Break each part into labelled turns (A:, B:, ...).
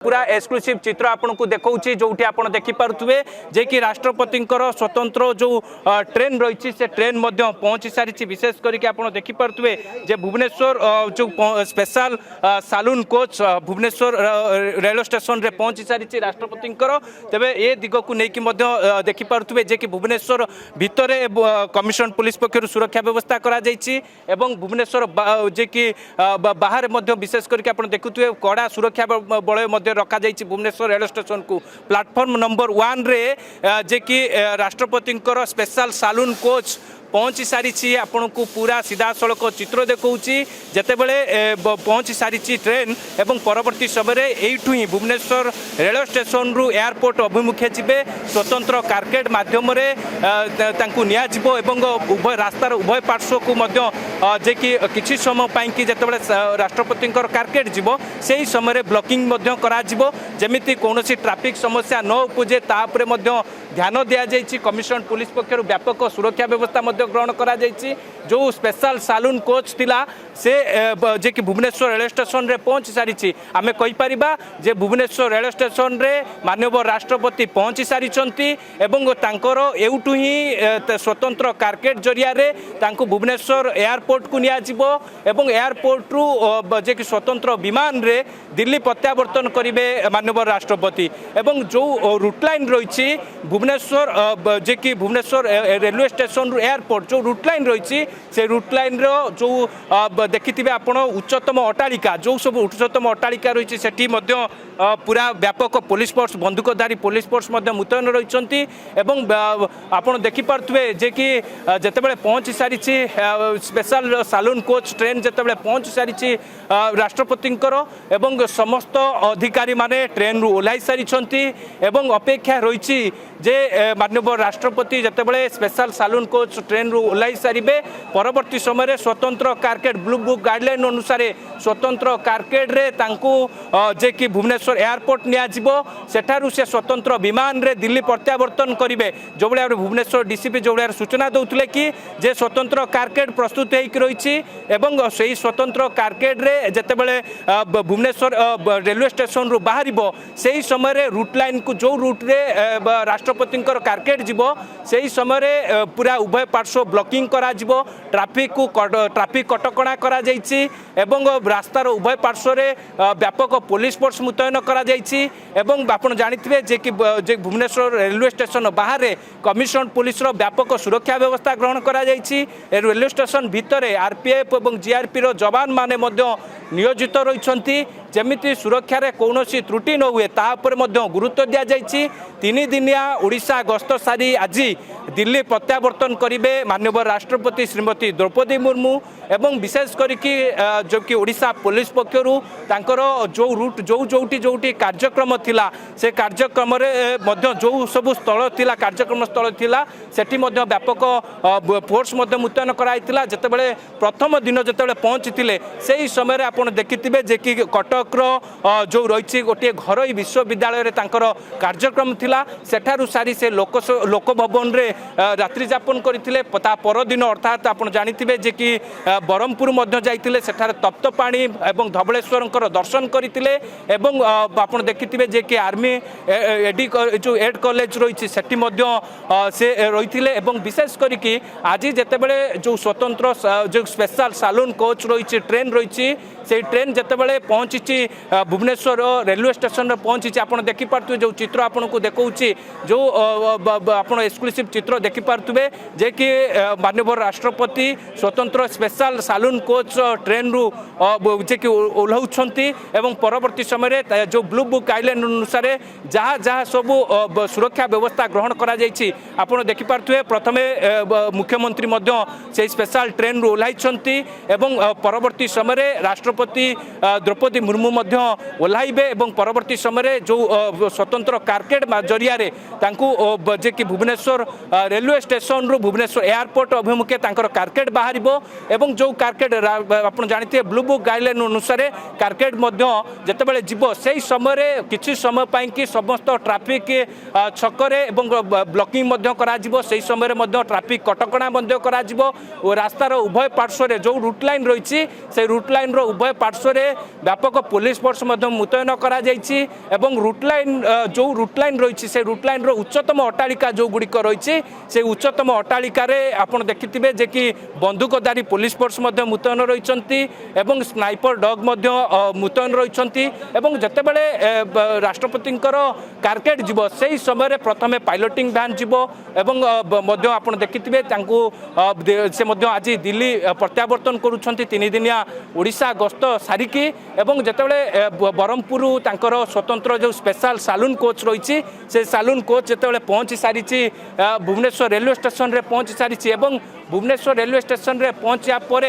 A: पूरा एक्सक्लूसिव चित्र आपन को देखौछि जोठी आपन देखि पारुथबे जे कि राष्ट्रपति स्वतंत्र जो ट्रेन रही से ट्रेन मध्य पहुंची सारी विशेष करके आपन देखि पारुथबे जे भुवनेश्वर जो special saloon coach Bhubaneswar railway station रे पहुंची सारी राष्ट्रपति तेबे ए दिग को लेकिन देखि पारुथबे जे कि भुवनेश्वर भितर कमिशन पुलिस पक्षर सुरक्षा व्यवस्था करा जायछि एवं भुवनेश्वर जे कि बाहर मध्य विशेष करके आपन देखुथबे कड़ा सुरक्षा बल रखा जाइए भुवनेश्वर रेलवे स्टेशन को प्लाटफॉर्म नंबर 1 रे जे कि राष्ट्रपति स्पेशल सालून कोच पहुँची सारी आपण को पूरा सीधा सड़क चित्र देखौछि जेतेबेले पहुँची सारी ट्रेन एवं परवर्ती समय एठू ही भुवनेश्वर रेलवे स्टेशन रु एयरपोर्ट अभिमुखे जीवे स्वतंत्र कारकेड माध्यम एवं उभय रास्तार उभय पार्श्व को जे कि किछि समय कि जेतेबेले राष्ट्रपति कारकेड जीवो सेही समय ब्लॉकिंग करा जीवो जेमिति कोनोसी ट्रैफिक समस्या न उपजे तापरे ध्यान दिया जाइछि कमिशन पुलिस पक्षर व्यापक सुरक्षा व्यवस्था ग्रहण करा जाइछि जो स्पेशल सालून कोच थिला से जे कि भुवनेश्वर रेलवे स्टेशन रे पहुंची सारी आमे कहि परिबा जे भुवनेश्वर रेलवे स्टेशन रे माननीय राष्ट्रपति पहुंची सारी एवं तांकर एउटू ही स्वतंत्र कारकेट जरिया रे तांको भुवनेश्वर एयरपोर्ट को निया जिवो एवं एयरपोर्ट रु जे कि स्वतंत्र विमान रे दिल्ली प्रत्यावर्तन करिवे माननीय राष्ट्रपति एवं जो रूट लाइन रही भुवनेश्वर जे कि भुवनेश्वर रेलवे स्टेशन रु एयरपोर्ट जो रूट लाइन रही से रूट लाइन रो जो देखिथिबे आपण उच्चतम अट्टालिका जो सब उच्चतम अट्टालिका रही सेठी पूरा व्यापक पुलिस फोर्स बंदूकधारी पुलिस फोर्स मुतयन रही आपण देखि पारथुबे जे कि जेतेबेले पहुंची सारी स्पेशल सालून कोच ट्रेन जेतेबेले पहुंची सारी राष्ट्रपतिंकर एवं समस्त अधिकारी माने ट्रेन रु ओह्लाई सारी एवं अपेक्षा रही जे माननीय राष्ट्रपति जेतेबेले स्पेशल सालून कोच ट्रेन रु ओह्लाई सारे परवर्ती समय स्वतंत्र कारकेड ब्लू बुक गाइडलाइन अनुसार स्वतंत्र कारकेड रे तांको जे कि भुवनेश्वर एयरपोर्ट निया जिवो सेठारु से स्वतंत्र विमान रे दिल्ली प्रत्यावर्तन करिवे जो बळे भुवनेश्वर डीसीपी जो बळे सूचना दउतले कि जे स्वतंत्र कारकेड प्रस्तुत हेक रही एवं सेही स्वतंत्र कारकेड रे जेतेबेले भुवनेश्वर रेलवे स्टेशन रु बाहरिबो सेही समय रूट लाइन को जो रूट रे राष्ट्रपति कारकेड जिवो सेही समय पूरा उभय पार्श्व ब्लॉकिंग करा जिवो ट्रैफिक को ट्रैफिक कटकणा करा जाइछि एवं रास्तार उभय पार्श्व रे व्यापक पुलिस फोर्स मुतयन करा जाइछि एवं आपण जानिथिबे जे कि भुवनेश्वर रेलवे स्टेशन बाहर कमिशन पुलिस रो व्यापक सुरक्षा व्यवस्था ग्रहण करा जाइछि रेलवे स्टेशन भितरे आरपीएफ एवं जीआरपी रो जवान माने नियोजित रहिछंती जमिति सुरक्षा रे कौनसी त्रुटि न हुए तापर गुरुत्व दि जाइछि 3 दिनिया ओडिशा गस्त सारी आज दिल्ली प्रत्यावर्तन करिवे माननीय राष्ट्रपति श्रीमती द्रौपदी मुर्मू एवं विशेष करिकी जो कि ओडिशा पुलिस पक्षरु तांकर जो रूट जोटी कार्यक्रम थिला से कार्यक्रम रे जो सब स्थल थिला कार्यक्रम स्थल थिला सेठी व्यापक फोर्स मुतयन कराइथिला जेतेबेले प्रथम दिन जेतेबेले पहुंचीथिले सेही समय आपण देखिथिबे जे कि कटक जो रही गोटे घरोई विश्वविद्यालय रे तांकर कार्यक्रम थिला सेठारु सारी से लोक भवन रे रात्रि जापन करथिले ता परदिन अर्थात आपण जानिथिबे जे कि बरमपुर मध्य जाइथिले सेठारे तप्त पानी एवं धवलेश्वरंकर दर्शन करथिले एवं आपण देखिथिबे जे कि आर्मी एडी जो एड कॉलेज रही सेठी से रहिथिले एवं विशेष करिकी आज जेतेबेले जो स्वतंत्र जो स्पेशल सालून कोच रही ट्रेन रही से ट्रेन जेतेबेले पहुंची भुवनेश्वर रेलवे स्टेशन पहुंची आपण देखि पारथुबे जो चित्र आपण को देखौछि जो आपण एक्सक्लूसिव चित्र देखि पारथुबे जे कि माननीय राष्ट्रपति स्वतंत्र स्पेशल सालून कोच ट्रेन रु जे कि ओह्लाउछंती एवं परवर्ती समय जो ब्लू बुक गाइडलाइन अनुसार जहाँ जहाँ सब सुरक्षा व्यवस्था ग्रहण करा जाइछि आपण देखि पारथुबे प्रथमे मुख्यमंत्री से स्पेशल ट्रेन रु ओह्लाइछंती एवं परवर्ती समय राष्ट्रपति द्रौपदी मुर्मू ओह्लाइबे एवं परवर्ती समय जो स्वतंत्र कारकेड जरिया रे तांकु जे कि भुवनेश्वर रेलवे स्टेशन रु भुवनेश्वर एयरपोर्ट अभिमुखे कारकेट बाहर एवं जो कारकेट आप जानते ब्लू बुक गाइडलाइन अनुसार कारकेट जितेबाला जीव से समय किसी समय कि समस्त ट्राफिक छकरे ब्लॉकिंग से समय ट्राफिक कटकणा रास्तार उभय पार्श्व जो रूट लाइन रही से रूट लाइन उभय पार्श्व व्यापक पुलिस फोर्स मुतयन करा रूट लाइन जो रूट लाइन रही से रूट लाइन उच्चतम अट्टालिका जो गुड़िक रही से उच्चतम अट्टालिकार आपड़ देखिथे जे कि बंदूकधारी पुलिस फोर्स मुतयन रही स्नाइपर डग मुतयन रही जितेबाला राष्ट्रपति कारकेट जीव से समय प्रथम पायलटिंग भ्यान जीव आप देखिथे से आज दिल्ली प्रत्यावर्तन करुँच 3 दिनिया ओडिशा गस्त सारिकी जितेबाला ब्रह्मपुर तांकर स्वतंत्र जो स्पेशल सालून कोच रही से सालून कोच जितेबाला पहुँची सारी भुवनेश्वर रेलवे स्टेशन रे पहुँची सारी भुवनेश्वर रेलवे स्टेशन रे पहुँचा पर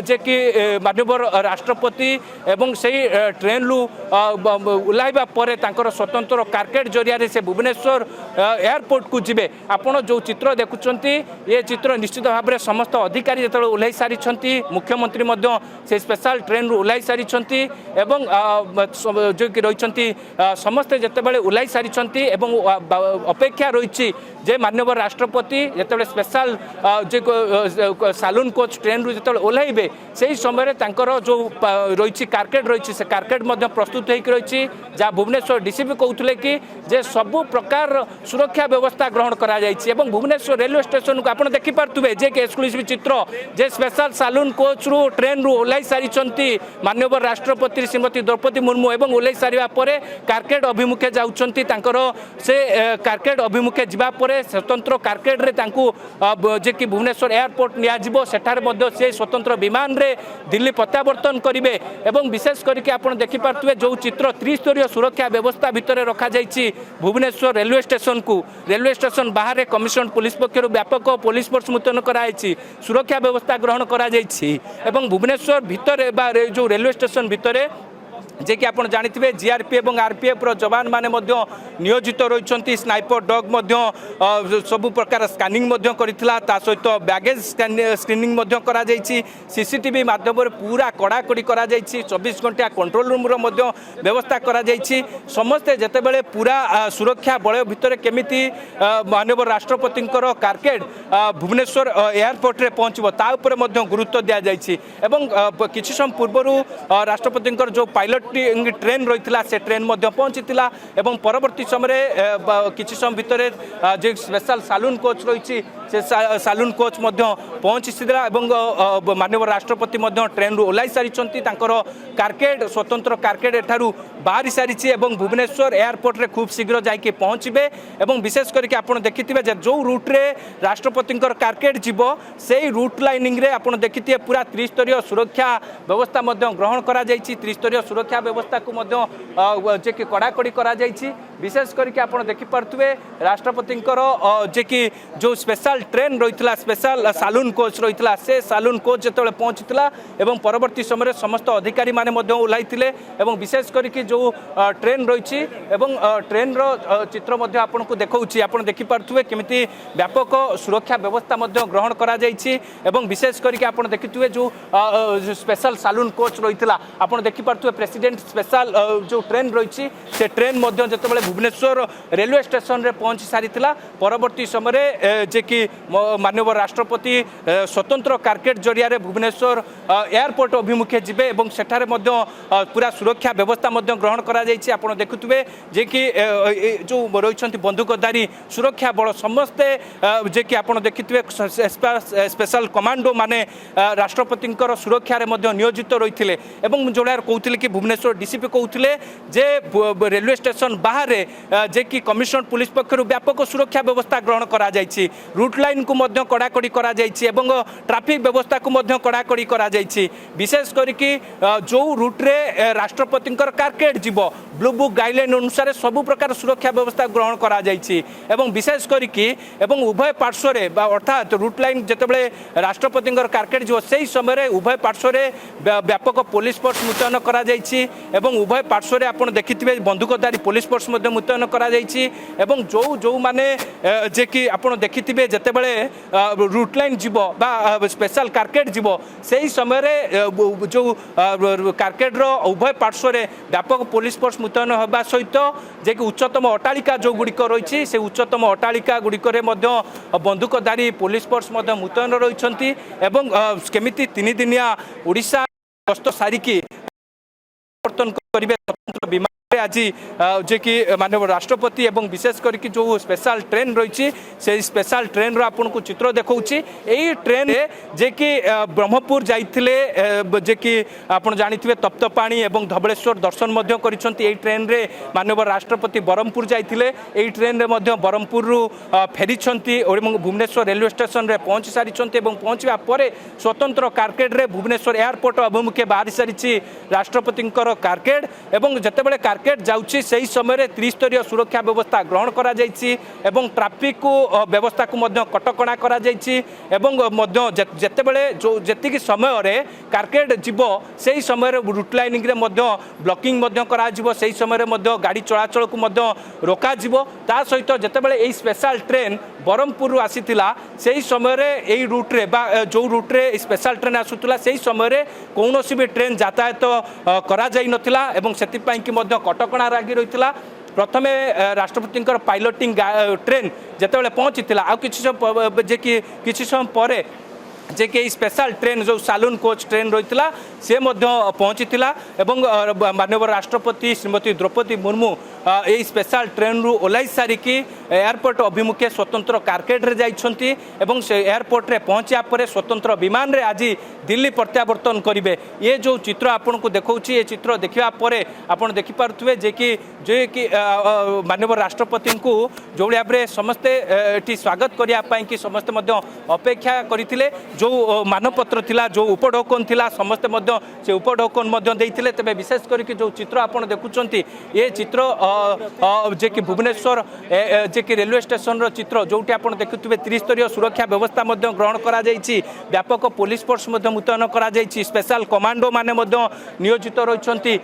A: जे कि माननीय राष्ट्रपति एवं से ट्रेन रु ओह्लैवा पर तांकर स्वतंत्र कारकेट जरिया से भुवनेश्वर एयरपोर्ट को जिबे आपण जो चित्र देखुंत ये चित्र निश्चित भाव में समस्त अधिकारी जो ओह्लै सारी मुख्यमंत्री से स्पेशल ट्रेन रु ओह्लै सारी जो कि रही समस्ते जितेबाला ओह्लै सारी अपेक्षा रही जे माननीय राष्ट्रपति जितेबाला स्पेशल जो सालून कोच ट्रेन रु जो ओह्लैबे से समय जो रही कारकेट रही से कारकेट प्रस्तुत होकर रही जहाँ भुवनेश्वर डीसीपी कहते कि जे सबु प्रकार सुरक्षा व्यवस्था ग्रहण करा भुवनेश्वर रेलवे स्टेशन को आप देखिपे जे कि एक्सक्लूसिव चित्र जे स्पेशल सालून कोच रु ट्रेन रु ओह्लै सारी माननीय राष्ट्रपति श्रीमती द्रौपदी मुर्मू एवं ओह्लै सारा पर कारकेट अभिमुखे जाउछंती से कारकेट अभिमुखे जावा पर स्वतंत्र कारकेट रे जे कि भुवनेश्वर एयरपोर्ट नियाजिबो सेठार मध्ये से स्वतंत्र विमान रे दिल्ली प्रत्यावर्तन करिवे एवं विशेष करके आपण देखि पारथुवे जो चित्र त्रिस्तरीय सुरक्षा व्यवस्था भितर रखा जाइछि भुवनेश्वर रेलवे स्टेशन को रेलवे स्टेशन बाहर कमिशन पुलिस पक्षर व्यापक पुलिस फोर्स मुतयन कराई सुरक्षा व्यवस्था ग्रहण करा जाइछि एवं भुवनेश्वर भितर जो रेलवे स्टेशन भितर जे कि आपन जानिथिबे जीआरपीएफ और आरपीएफ रो जवान माने नियोजित रही स्नाइपर डग सबु प्रकार स्कानिंग करिथिला ता सहित बैगेज स्क्रीनिंग करा जाइछि सीसीटीवी माध्यम पूरा कड़ाकड़ी करा जाइछि 24 घंटा कंट्रोल रूम रो व्यवस्था करा जाइछि समस्ते जेतेबेले पूरा सुरक्षा बलय भितर केमिति माननीय राष्ट्रपति कारकेट भुवनेश्वर एयरपोर्ट रे पहुँचबो ता ऊपर गुरुत्व दिया जाइछि एवं किछि समय पूर्व राष्ट्रपति जो पायलट ट्रेन रही से ट्रेन पहुंची एवं परवर्ती समय किसी समय भितर जो स्पेशल सालून कोच रही से सालून कोच पहुंची माननीय राष्ट्रपति ट्रेन रु ओह्लै सारी कारकेट स्वतंत्र कारकेट एठारू बाहरी सारी भुवनेश्वर एयरपोर्ट रे खूब शीघ्र जाकि पहुँचे और विशेष करके आप देखिथे जो रूट रे राष्ट्रपति कारकेट जीव से रूट लाइनिंग रे आप देखिथे पूरा त्रिस्तरीय सुरक्षा व्यवस्था ग्रहण करा जाइछि त्रिस्तरीय सुरक्षा व्यवस्था को जे कि कड़ाकड़ी करा जाइछि विशेष करके आप देखिपे राष्ट्रपति जे कि जो स्पेशल ट्रेन रही स्पेशल सालून कोच रही से सालून कोच जो पहुँचीला एवं परवर्ती समय समस्त अधिकारी माने ओह्लैथिले एवं विशेष करके जो ट्रेन रही ट्रेन रो चित्र आपको देखौछि आप देखिपे केमिति व्यापक सुरक्षा व्यवस्था ग्रहण करा जाइछि एवं विशेष करके आप देखिथे जो स्पेशल सालून कोच रही आप देखिपे प्रेसिडेंट स्पेशल जो ट्रेन रही से ट्रेन जो भुवनेश्वर रेलवे स्टेशन रे पहुँची सारी परवर्ती समय जे कि माननीय राष्ट्रपति स्वतंत्र कारकेट जरिया भुवनेश्वर एयरपोर्ट अभिमुखे जिबे एवं सेठारे पूरा सुरक्षा व्यवस्था ग्रहण करा जाइछि आप देखुथिबे जे कि जो रही बंदूकधारी सुरक्षा बल समस्ते जे कि आप देखिथिबे स्पेशल कमांडो माने राष्ट्रपति सुरक्षा नियोजित रही जोड़ा कहते कि भुवनेश्वर डीसीपी कहते जे रेलवे स्टेशन बाहर जे कि कमिशन पुलिस पक्षर व्यापक सुरक्षा व्यवस्था ग्रहण करा जाइछि रूट लाइन को कड़ाकड़ी करा जाइछि एवं ट्रैफिक व्यवस्था को कड़ाकड़ी करा जाइछि विशेष करके जो रूट रे राष्ट्रपति कारकेट जीव ब्लू बुक गाइडलाइन अनुसार सबु प्रकार सुरक्षा व्यवस्था ग्रहण करा जाइछि एवं विशेष करके उभय पार्श्व अर्थात रूट लाइन जितेबाला राष्ट्रपति कारकेट जीव से समय उभय पार्श्व व्यापक पुलिस फोर्स मुतयन करा जाइछि एवं उभय पार्श्व रे आपण देखिथिबे बंदूकधारी पुलिस फोर्स मध्ये मुतयन करा जायछि एवं जो माने जे कि आपण देखिथिबे जतेबेले रूट लाइन जीवो बा स्पेशल कारकेट जीवो सेही समय रे जो कारकेट रो उभय पार्श्व रे व्यापक पुलिस फोर्स मुतयन होबा सहित जे कि उच्चतम अट्टालिका जो गुड़िक रही से उच्चतम अट्टालिका गुड़िक बंदूकधारी पुलिस फोर्स मुतयन रही केमिति 3 दिनिया ओडिशा गस्त सारिकी परिवर्तन करेंगे स्वतंत्र विमान आज जे कि माननीय राष्ट्रपति एवं विशेष करके जो स्पेशल ट्रेन रही से स्पेशल ट्रेन रो आपन को चित्र देखौछि एई ट्रेन जे कि ब्रह्मपुर जाइथिले जे कि आपण जानिथिबे तप्तपाणी एवं धबलेश्वर दर्शन मध्य करिसंती एई ट्रेन रे माननीय राष्ट्रपति ब्रह्मपुर जाइथिले एई ट्रेन रे मध्य ब्रह्मपुर रु फेरिसंती एवं भुवनेश्वर रेलवे स्टेशन रे पहुंच सारिसंती एवं पहुंचबा परे स्वतंत्र कारकेट रे भुवनेश्वर एयरपोर्ट अभिमुखे बाहरी सारिछि राष्ट्रपतिंकर कारकेट एवं जतेबेले कारकेट जाउछि सही समय रे त्रिस्तरीय सुरक्षा व्यवस्था ग्रहण करा जाइछि एवं ट्रैफिक को व्यवस्था को मध्य कटकणा करा जाइछि एवं मध्य जतेबेले जो जतिक समय रे कारकेट जीवो सही समय रे रूट लाइनिंग रे मध्य ब्लॉकिंग मध्य करा जीवो सही समय रे मध्य गाड़ी चलाचल को मध्य रोका जीवो ता सहित जतेबेले एई स्पेशल ट्रेन ब्रह्मपुर रु आसीथिला सही समय रे एई रूट रे बा जो रूट रे स्पेशल ट्रेन आसुथिला सही समय रे कोनोसी भी ट्रेन यातायात करा जाई नथिला एवं सेति पई कि मध्य कटकणा रागी रही प्रथमे राष्ट्रपति पायलटिंग ट्रेन जितेबाला पहुँची आ किसी समय पर जे कि स्पेशल ट्रेन जो सालून कोच ट्रेन रही सी पहुँची माननीय राष्ट्रपति श्रीमती द्रौपदी मुर्मू यही स्पेशल ट्रेन रु ओह्लाई सारिकी एयरपोर्ट अभिमुखे स्वतंत्र कारकेट रे जाइछंती एवं से एयरपोर्ट रे पहुँचा पर स्वतंत्र विमान रे आज दिल्ली प्रत्यावर्तन करेंगे ये जो चित्र आपन को देखौछि ये चित्र देखिबा परे आपन देखि पारुथबे जे कि माननीय राष्ट्रपति को जो भाव समस्ते एटी स्वागत करिया पई कि समस्ते मध्य अपेक्षा करथिले जो मानपत्र थिला जो उपढौकन थिला समस्ते मध्य से उपढौकन मध्य देइथिले तबे विशेष करके जो चित्र आपन देखुचंती ये चित्र जे कि भुवनेश्वर जे कि रेलवे स्टेशन रो चित्र जोटी आपन देखुथबे त्रिस्तरीय सुरक्षा व्यवस्था मध्य ग्रहण करा जाइछि व्यापक पुलिस फोर्स मध्य मुतयन करा जाइछि स्पेशल कमांडो माने मध्य नियोजित रहिसंती।